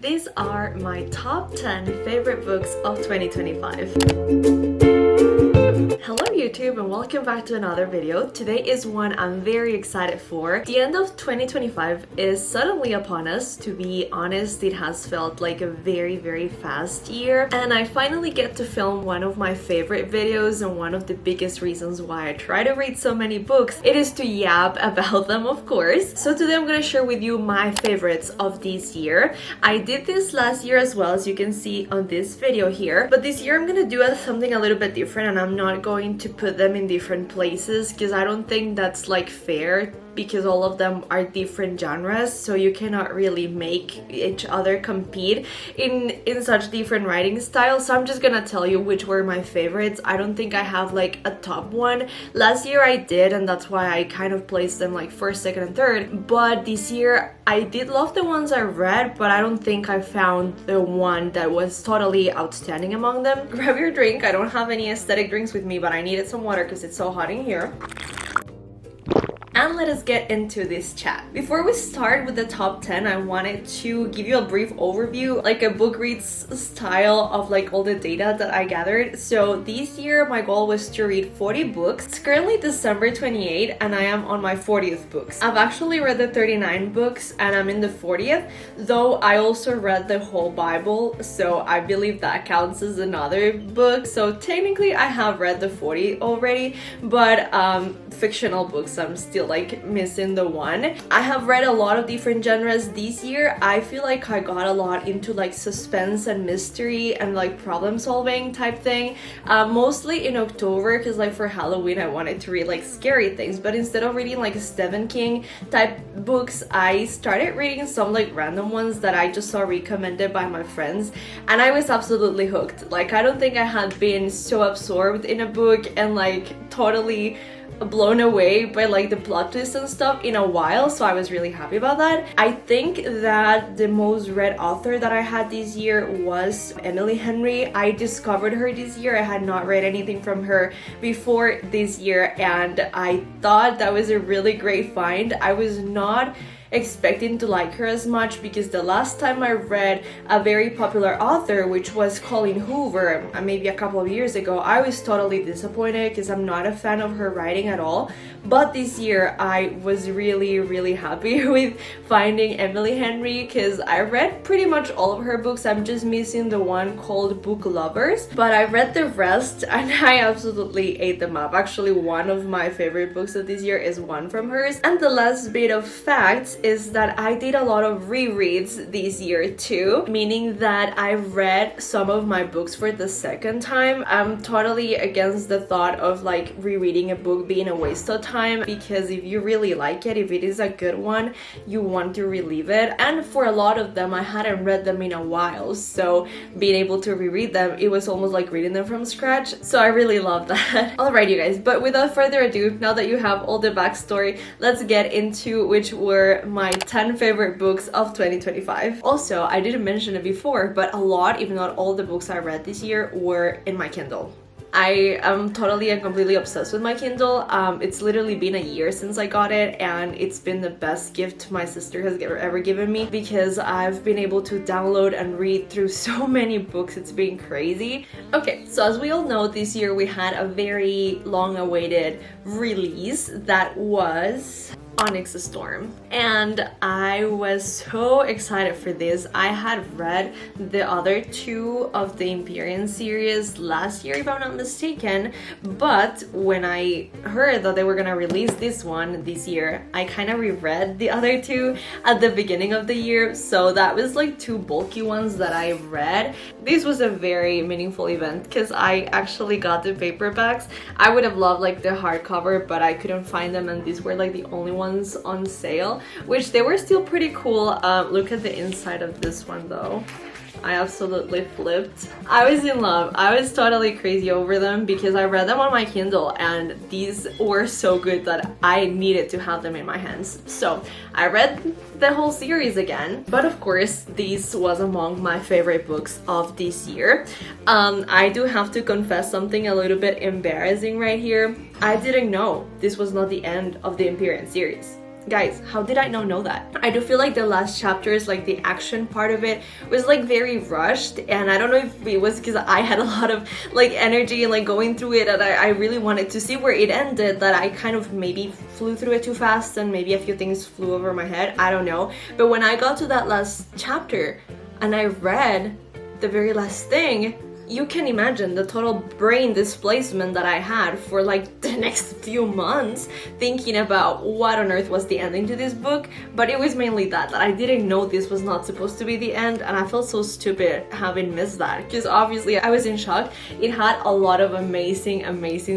These are my top 10 favorite books of 2025. Hello YouTube and welcome back to another video. Today is one I'm very excited for. The end of 2025 is suddenly upon us. To be honest, it has felt like a very fast year, and I finally get to film one of my favorite videos, and one of the biggest reasons why I try to read so many books, it is to yap about them, of course. So today I'm gonna share with you my favorites of this year. I did this last year as well, as you can see on this video here, but this year I'm gonna do something a little bit different, and I'm not going to put them in different places because I don't think that's like fair, because all of them are different genres, so you cannot really make each other compete in such different writing styles. So I'm just gonna tell you which were my favorites. I don't think I have like a top one. Last year I did, and that's why I kind of placed them like first, second, and third. But this year I did love the ones I read, but I don't think I found the one that was totally outstanding among them. Grab your drink. I don't have any aesthetic drinks with me, but I needed some water because it's so hot in here. And let us get into this chat. Before we start with the top 10, I wanted to give you a brief overview, like a book reads style of like all the data that I gathered. So this year my goal was to read 40 books. It's currently December 28 and I am on my 40th books. I've actually read the 39 books and I'm in the 40th, though I also read the whole Bible, so I believe that counts as another book. So technically I have read the 40 already, but fictional books I'm still like missing the one. I have read a lot of different genres this year. I feel like I got a lot into like suspense and mystery and like problem solving type thing, mostly in October, because like for Halloween I wanted to read like scary things, but instead of reading like Stephen King type books, I started reading some like random ones that I just saw recommended by my friends, and I was absolutely hooked. Like I don't think I had been so absorbed in a book and like totally blown away by like the plot twists and stuff in a while, so I was really happy about that. I think that the most read author that I had this year was Emily Henry. I discovered her this year. I had not read anything from her before this year, and I thought that was a really great find. I was not expecting to like her as much, because the last time I read a very popular author, which was Colleen Hoover, maybe a couple of years ago, I was totally disappointed because I'm not a fan of her writing at all. But this year I was really happy with finding Emily Henry, because I read pretty much all of her books. I'm just missing the one called Book Lovers, but I read the rest and I absolutely ate them up. Actually, one of my favorite books of this year is one from hers. And the last bit of facts is that I did a lot of rereads this year too, meaning that I read some of my books for the second time. I'm totally against the thought of like rereading a book being a waste of time, because if you really like it, if it is a good one, you want to relive it. And for a lot of them I hadn't read them in a while, so being able to reread them, it was almost like reading them from scratch. So I really love that. Alright you guys, but without further ado, now that you have all the backstory, let's get into which were my 10 favorite books of 2025. Also, I didn't mention it before, but a lot, if not all, the books I read this year were in my Kindle. I am totally and completely obsessed with my Kindle. It's literally been a year since I got it, and it's been the best gift my sister has ever given me, because I've been able to download and read through so many books. It's been crazy. Okay, so as we all know, this year we had a very long-awaited release that was Onyx Storm, and I was so excited for this. I had read the other two of the Empyrean series last year, if I'm not mistaken, but when I heard that they were gonna release this one this year, I kind of reread the other two at the beginning of the year, so that was like two bulky ones that I read. This was a very meaningful event because I actually got the paperbacks. I would have loved like the hardcover, but I couldn't find them, and these were like the only ones on sale, which they were still pretty cool. Look at the inside of this one though. I absolutely flipped. I was in love. I was totally crazy over them because I read them on my Kindle and these were so good that I needed to have them in my hands. So I read the whole series again, but of course this was among my favorite books of this year. I do have to confess something a little bit embarrassing right here. I didn't know this was not the end of the Empyrean series. Guys, how did I not know that? I do feel like the last chapters, like the action part of it, was like very rushed, and I don't know if it was because I had a lot of like energy and like going through it, and I really wanted to see where it ended, that I kind of maybe flew through it too fast and maybe a few things flew over my head. I don't know. But when I got to that last chapter and I read the very last thing, you can imagine the total brain displacement that I had for like the next few months thinking about what on earth was the ending to this book. But it was mainly that I didn't know this was not supposed to be the end, and I felt so stupid having missed that, because obviously I was in shock. It had a lot of amazing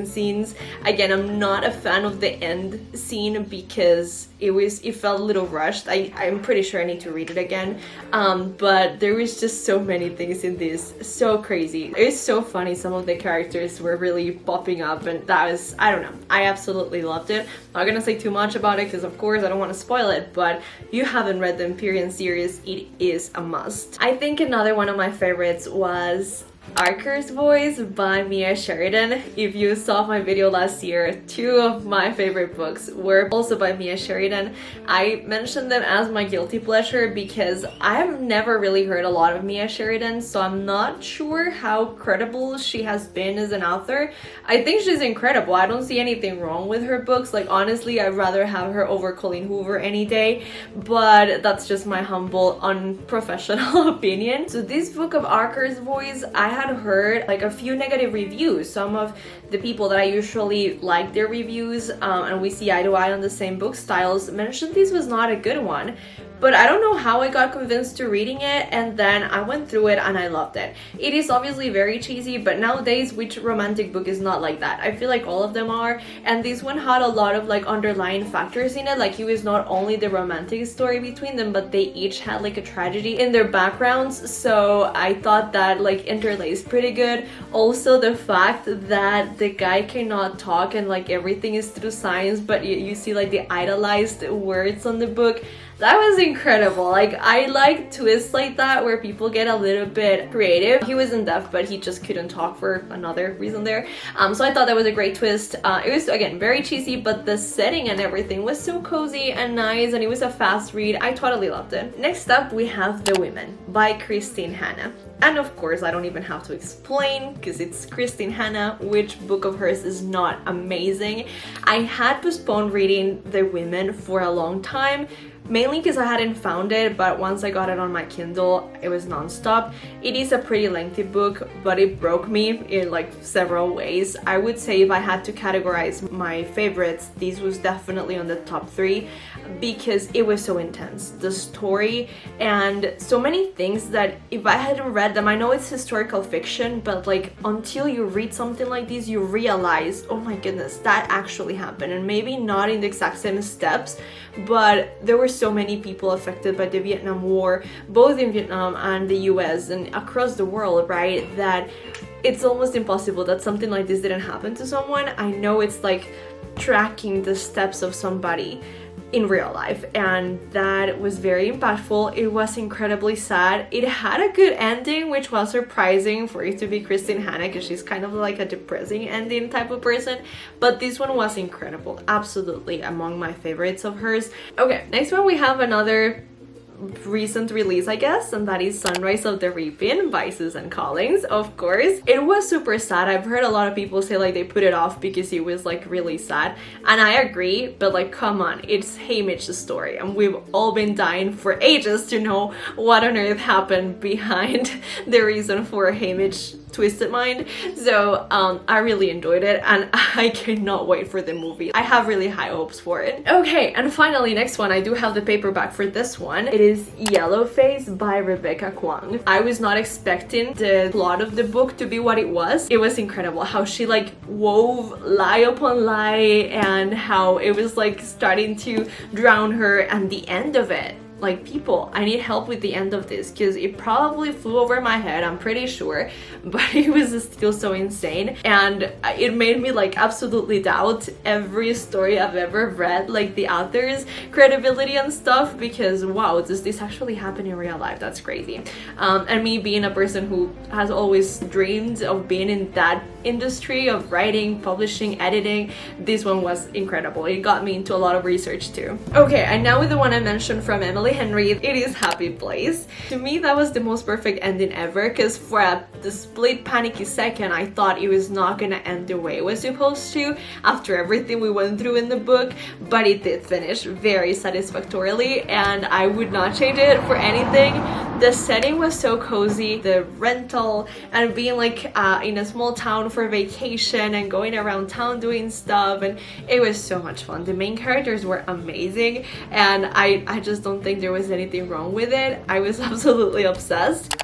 scenes. Again, I'm not a fan of the end scene because it felt a little rushed. I'm pretty sure I need to read it again, but there was just so many things in this, so crazy. It's so funny. Some of the characters were really popping up, and that was, I don't know, I absolutely loved it. I'm not gonna say too much about it because of course I don't want to spoil it, but if you haven't read the Empyrean series, it is a must. I think another one of my favorites was Archer's Voice by Mia Sheridan. If you saw my video last year, two of my favorite books were also by Mia Sheridan. I mentioned them as my guilty pleasure because I have never really heard a lot of Mia Sheridan, so I'm not sure how credible she has been as an author. I think she's incredible. I don't see anything wrong with her books. Like, honestly, I'd rather have her over Colleen Hoover any day, but that's just my humble, unprofessional opinion. So this book of Archer's Voice, I had heard like a few negative reviews. Some of the people that I usually like their reviews, and we see eye to eye on the same book styles, mentioned this was not a good one. But I don't know how I got convinced to reading it, and then I went through it and I loved it. It is obviously very cheesy, but nowadays which romantic book is not like that? I feel like all of them are, and this one had a lot of like underlying factors in it. Like, it was not only the romantic story between them, but they each had like a tragedy in their backgrounds, so I thought that like interlaced pretty good. Also, the fact that the guy cannot talk and like everything is through signs, but you see like the idolized words on the book. That was incredible. Like, I like twists like that where people get a little bit creative. He wasn't deaf, but he just couldn't talk for another reason there. So I thought that was a great twist. It was, again, very cheesy, but the setting and everything was so cozy and nice, and it was a fast read. I totally loved it. Next up, we have The Women by Christine Hanna. And of course, I don't even have to explain, because it's Christine Hanna, which book of hers is not amazing. I had postponed reading The Women for a long time, mainly because I hadn't found it, but once I got it on my Kindle, it was non-stop. It is a pretty lengthy book, but it broke me in like several ways. I would say if I had to categorize my favorites, this was definitely on the top 3 because it was so intense. The story and so many things that if I hadn't read them, I know it's historical fiction, but like until you read something like this, you realize, oh my goodness, that actually happened. And maybe not in the exact same steps, but there were so many people affected by the Vietnam War, both in Vietnam and the US and across the world, right? That it's almost impossible that something like this didn't happen to someone. I know it's like tracking the steps of somebody in real life, and that was very impactful. It was incredibly sad. It had a good ending, which was surprising for it to be Christine Hanna, because she's kind of like a depressing ending type of person, but this one was incredible. Absolutely among my favorites of hers. Okay, next one we have another recent release, I guess, and that is Sunrise of the Reaping by Susan Collins. Of course, it was super sad. I've heard a lot of people say like they put it off because it was like really sad, and I agree, but like, come on, it's Haymitch's story, and we've all been dying for ages to know what on earth happened behind the reason for Haymitch Twisted Mind. So I really enjoyed it, and I cannot wait for the movie. I have really high hopes for it. Okay, and finally, next one, I do have the paperback for this one. It is Yellowface by Rebecca Kuang. I was not expecting the plot of the book to be what it was. It was incredible how she like wove lie upon lie, and how it was like starting to drown her, and the end of it, like, people, I need help with the end of this because it probably flew over my head, I'm pretty sure, but it was still so insane, and it made me like absolutely doubt every story I've ever read, like the author's credibility and stuff, because wow, does this actually happen in real life? That's crazy. And me being a person who has always dreamed of being in that industry of writing, publishing, editing, this one was incredible. It got me into a lot of research too. Okay, and now with the one I mentioned from Emily Henry, it is Happy Place. To me, that was the most perfect ending ever, because for the split panicky second, I thought it was not gonna end the way it was supposed to after everything we went through in the book, but it did finish very satisfactorily, and I would not change it for anything. The setting was so cozy, the rental, and being like in a small town for vacation and going around town doing stuff, and it was so much fun. The main characters were amazing, and I just don't think there was anything wrong with it. I was absolutely obsessed.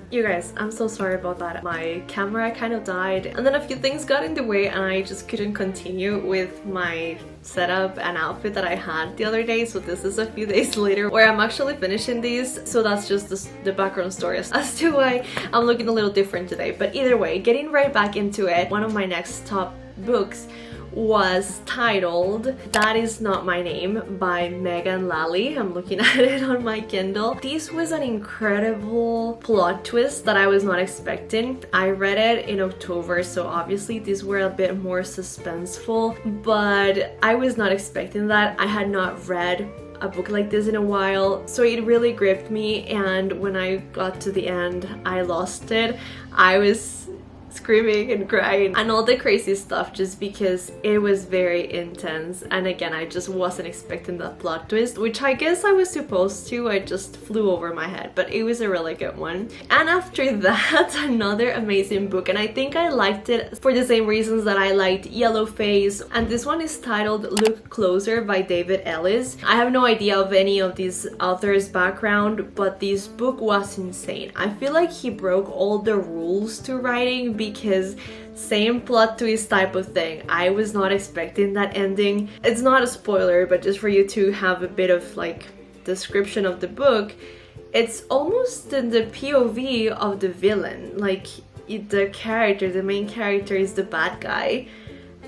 You guys, I'm so sorry about that. My camera kind of died, and then a few things got in the way, and I just couldn't continue with my setup and outfit that I had the other day. So this is a few days later where I'm actually finishing these. So that's just the background story as to why I'm looking a little different today. But either way, getting right back into it, one of my next top books was titled That Is Not My Name by Megan Lally. I'm looking at it on my Kindle. This was an incredible plot twist that I was not expecting. I read it in October, so obviously these were a bit more suspenseful, but I was not expecting that. I had not read a book like this in a while, so it really gripped me, and when I got to the end, I lost it. I was screaming and crying and all the crazy stuff just because it was very intense, and again, I just wasn't expecting that plot twist, which I guess I was supposed to. I just flew over my head, but it was a really good one. And after that, another amazing book, and I think I liked it for the same reasons that I liked Yellowface, and this one is titled Look Closer by David Ellis. I have no idea of any of these authors' background, but this book was insane. I feel like he broke all the rules to writing, because same plot twist type of thing. I was not expecting that ending. It's not a spoiler, but just for you to have a bit of like description of the book, it's almost in the POV of the villain. Like the main character is the bad guy,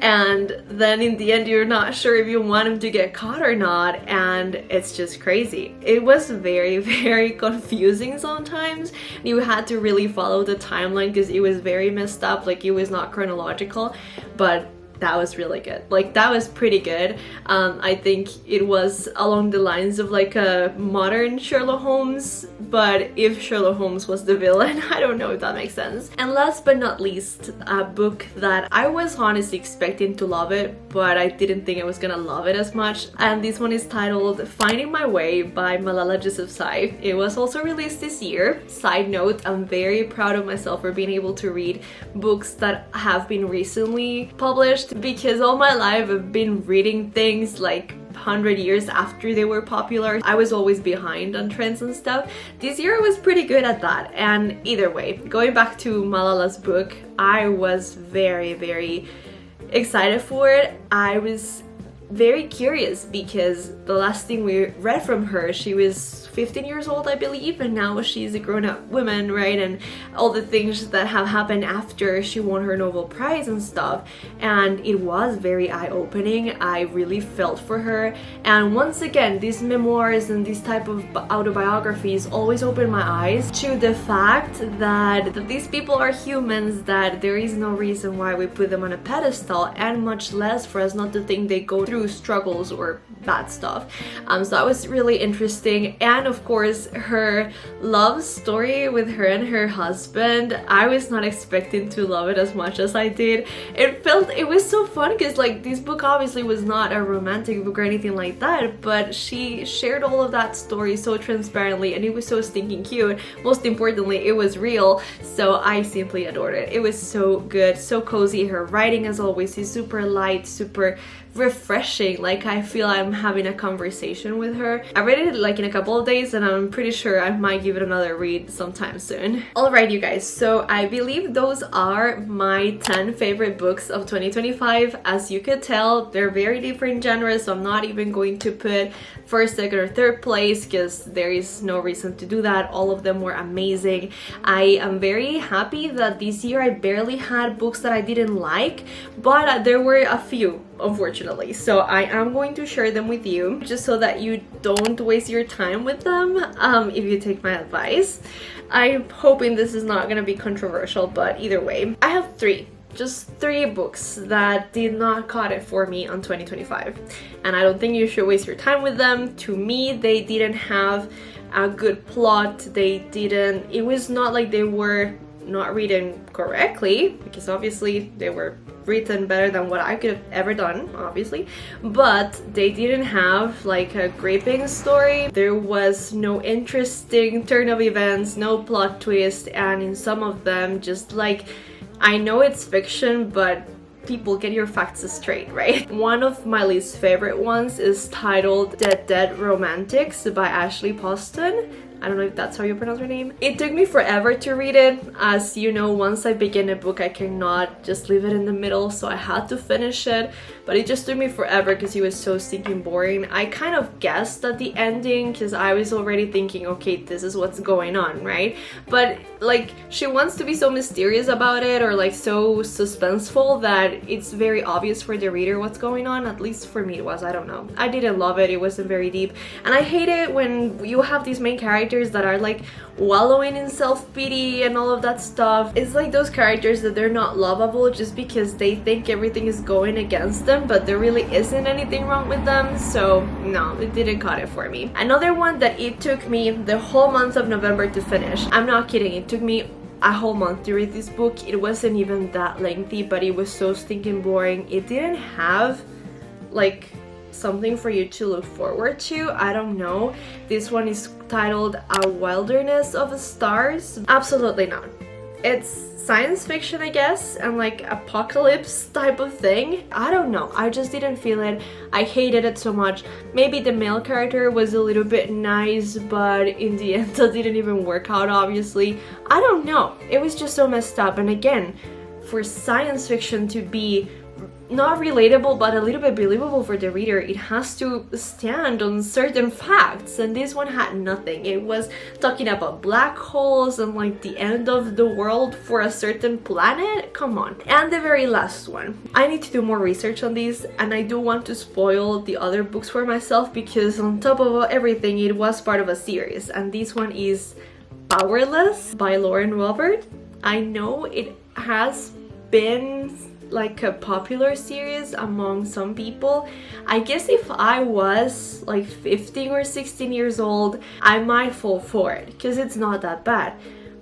and then in the end you're not sure if you want him to get caught or not, and it's just crazy. It was very, very confusing sometimes. You had to really follow the timeline because it was very messed up, like it was not chronological, but that was really good. Like, that was pretty good. I think it was along the lines of like a modern Sherlock Holmes, but if Sherlock Holmes was the villain. I don't know if that makes sense. And last but not least, a book that I was honestly expecting to love it, but I didn't think I was gonna love it as much. And this one is titled Finding My Way by Malala Yousafzai. It was also released this year. Side note, I'm very proud of myself for being able to read books that have been recently published, because all my life I've been reading things like 100 years after they were popular. I was always behind on trends and stuff. This year I was pretty good at that. And either way, going back to Malala's book, I was very, very excited for it. I was very curious because the last thing we read from her, she was 15 years old, I believe, and now she's a grown-up woman, right? And all the things that have happened after she won her Nobel Prize and stuff, and it was very eye-opening. I really felt for her, and once again, these memoirs and these type of autobiographies always open my eyes to the fact that these people are humans, that there is no reason why we put them on a pedestal, and much less for us not to think they go through struggles or bad stuff. So that was really interesting. And of course, her love story with her and her husband, I was not expecting to love it as much as I did. It was so fun because like this book obviously was not a romantic book or anything like that, but she shared all of that story so transparently, and it was so stinking cute. Most importantly, it was real, so I simply adored it. It was so good, so cozy. Her writing, as always, is super light, super refreshing. Like, I feel I'm having a conversation with her. I read it like in a couple of days, and I'm pretty sure I might give it another read sometime soon. Alright, you guys, so I believe those are my 10 favorite books of 2025. As you could tell, they're very different genres, so I'm not even going to put first, second, or third place because there is no reason to do that. All of them were amazing. I am very happy that this year I barely had books that I didn't like, but there were a few, unfortunately, so I am going to share them with you just so that you don't waste your time with them if you take my advice. I'm hoping this is not going to be controversial, but either way, I have three just 3 books that did not cut it for me on 2025. And I don't think you should waste your time with them. To me, they didn't have a good plot. It was not like they were not written correctly, because obviously they were written better than what I could have ever done, obviously, but they didn't have like a gripping story. There was no interesting turn of events, no plot twist, and in some of them, just like, I know it's fiction, but people, get your facts straight, right? One of my least favorite ones is titled Dead Romantics by Ashley Poston. I don't know if that's how you pronounce her name. It took me forever to read it. As you know, once I begin a book, I cannot just leave it in the middle, so I had to finish it. But it just took me forever because it was so stinking boring. I kind of guessed at the ending because I was already thinking, okay, this is what's going on, right? But like, she wants to be so mysterious about it, or like so suspenseful, that it's very obvious for the reader what's going on. At least for me it was. I don't know. I didn't love it. It wasn't very deep. And I hate it when you have these main characters that are like wallowing in self-pity and all of that stuff. It's like those characters that they're not lovable just because they think everything is going against them, but there really isn't anything wrong with them. So no, it didn't cut it for me. Another one that it took me the whole month of November to finish. I'm not kidding, it took me a whole month to read this book. It wasn't even that lengthy, but it was so stinking boring. It didn't have like something for you to look forward to. I don't know. This one is titled A Wilderness of Stars. Absolutely not. It's science fiction, I guess, and like apocalypse type of thing. I don't know. I just didn't feel it. I hated it so much. Maybe the male character was a little bit nice, but in the end that didn't even work out, obviously. I don't know. It was just so messed up. And again, for science fiction to be not relatable but a little bit believable for the reader, it has to stand on certain facts, and this one had nothing. It was talking about black holes and like the end of the world for a certain planet. Come on. And the very last one, I need to do more research on these, and I do want to spoil the other books for myself, because on top of everything, it was part of a series, and this one is Powerless by Lauren Robert. I know it has been like a popular series among some people. I guess if I was like 15 or 16 years old, I might fall for it because it's not that bad.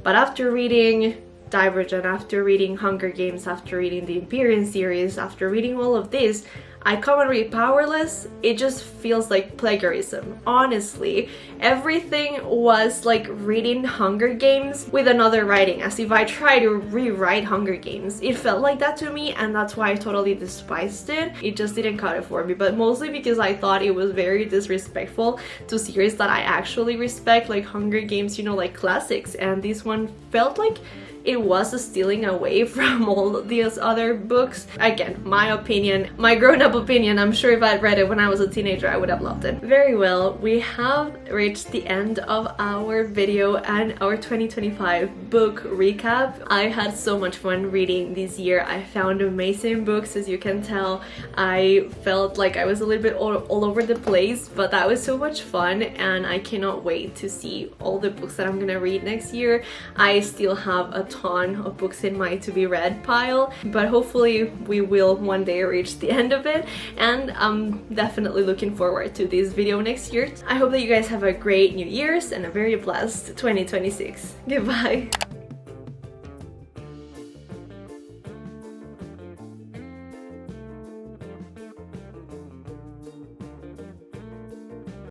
But after reading Divergent, after reading Hunger Games, after reading the Empyrean series, after reading all of this, I come and read Powerless, it just feels like plagiarism. Honestly, everything was like reading Hunger Games with another writing, as if I tried to rewrite Hunger Games. It felt like that to me, and that's why I totally despised it. It just didn't cut it for me, but mostly because I thought it was very disrespectful to series that I actually respect, like Hunger Games, you know, like classics, and this one felt like it was a stealing away from all these other books. Again, my opinion, my grown-up opinion. I'm sure if I'd read it when I was a teenager, I would have loved it. Very well, we have reached the end of our video and our 2025 book recap. I had so much fun reading this year. I found amazing books, as you can tell. I felt like I was a little bit all over the place, but that was so much fun, and I cannot wait to see all the books that I'm gonna read next year. I still have a ton of books in my to be read pile, but hopefully we will one day reach the end of it, and I'm definitely looking forward to this video next year. I hope that you guys have a great New Year's and a very blessed 2026. Goodbye!